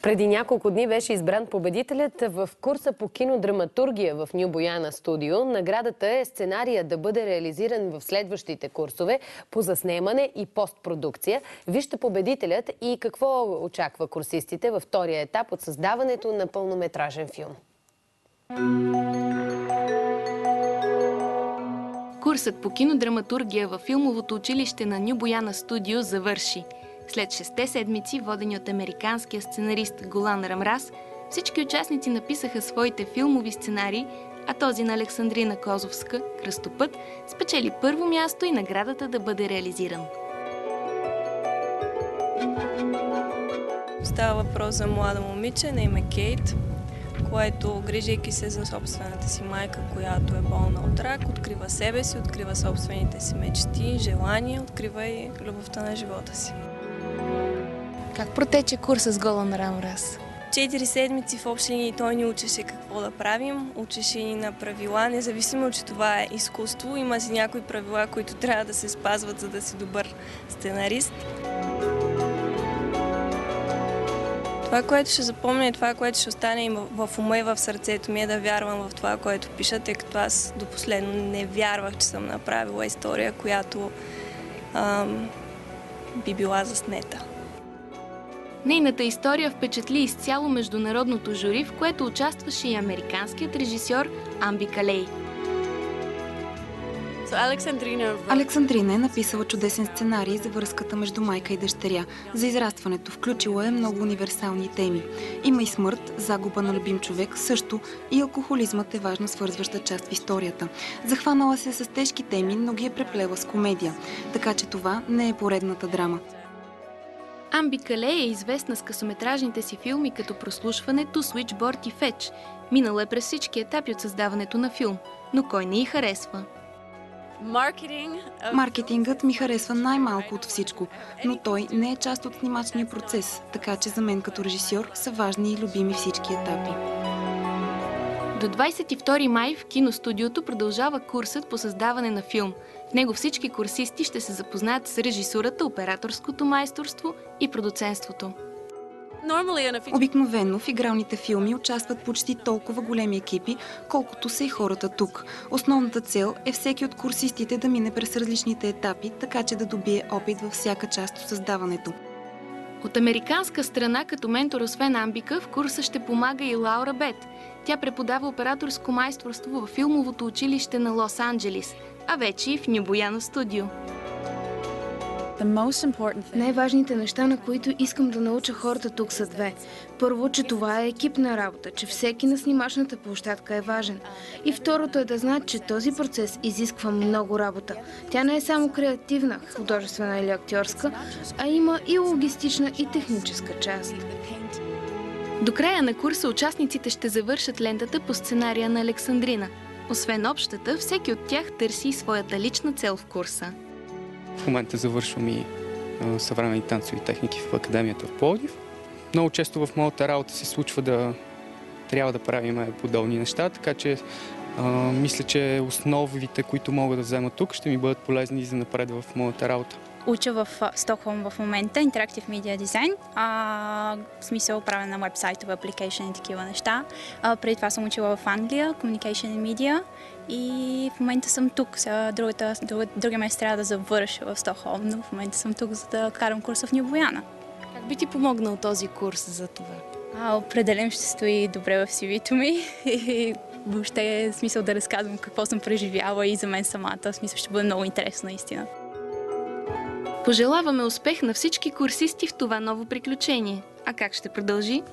Преди няколко дни беше избран победителят в курса по кинодраматургия в Ню Бояна студио. Наградата е сценария да бъде реализиран в следващите курсове по заснемане и постпродукция. Вижте победителят и какво очаква курсистите във втория етап от създаването на пълнометражен филм. Курсът по кинодраматургия във филмовото училище на Ню Бояна студио завърши. След 6 седмици, водени от американския сценарист Голан Рамраз, всички участници написаха своите филмови сценарии, а този на Александрина Козовска, Кръстопът, спечели първо място и наградата да бъде реализиран. Става въпрос за млада момиче на име Кейт, което, грижайки се за собствената си майка, която е болна от рак, открива себе си, открива собствените си мечти, желания, открива и любовта на живота си. Как протече курса с Голан Рамраз? 4 седмици в общи линии той ни учеше какво да правим, учеше ни на правила, независимо, че това е изкуство. Има си някои правила, които трябва да се спазват, за да си добър сценарист. Това, което ще запомня и това, което ще остане и в ума и в сърцето ми, е да вярвам в това, което пиша, тъй като аз до последно не вярвах, че съм направила история, която би била заснета. Нейната история впечатли изцяло международното жури, в което участваше и американският режисьор Амби Калей. Александрина е написала чудесен сценарий за връзката между майка и дъщеря. За израстването включила е много универсални теми. Има и смърт, загуба на любим човек, също и алкохолизмът е важна свързваща част в историята. Захванала се с тежки теми, но ги е преплела с комедия. Така че това не е поредната драма. Амби Калей е известна с късометражните си филми като Прослушването, Switchboard и Fetch. Минала е през всички етапи от създаването на филм, но кой не й харесва? Маркетингът ми харесва най-малко от всичко, но той не е част от снимачния процес, така че за мен като режисьор са важни и любими всички етапи. До 22 май в киностудиото продължава курсът по създаване на филм. В него всички курсисти ще се запознаят с режисурата, операторското майсторство и продуцентството. Обикновено в игралните филми участват почти толкова големи екипи, колкото са и хората тук. Основната цел е всеки от курсистите да мине през различните етапи, така че да добие опит във всяка част от създаването. От американска страна като ментор освен Амбика в курса ще помага и Лаура Бет. Тя преподава операторско майсторство във филмовото училище на Лос-Анджелис, а вече и в Ню Бояна студио. Най-важните неща, на които искам да науча хората тук, са две. Първо, че това е екипна работа, че всеки на снимачната площадка е важен. И второто е да знаят, че този процес изисква много работа. Тя не е само креативна, художествена или актьорска, а има и логистична и техническа част. До края на курса участниците ще завършат лентата по сценария на Александрина. Освен общата, всеки от тях търси и своята лична цел в курса. В момента завършвам и съвременни танцови техники в Академията в Пловдив. Много често в моята работа се случва да трябва да правим подобни неща, така че мисля, че основите, които мога да взема тук, ще ми бъдат полезни за напред в моята работа. Уча в Стокхолм в момента Interactive Media Design, в смисъл правя на вебсайтове, апликейшн и такива неща. Преди това съм учила в Англия, Communication and Media, и в момента съм тук. Другия месец трябва да завърша в Стокхолм, но в момента съм тук, за да карам курса в Ню Бояна. Как би ти помогнал този курс за това? Определено ще стои добре в CV-то ми и въобще е смисъл да разказвам какво съм преживяла и за мен самата. В смисъл ще бъде много интересно, наистина. Пожелаваме успех на всички курсисти в това ново приключение. А как ще продължи?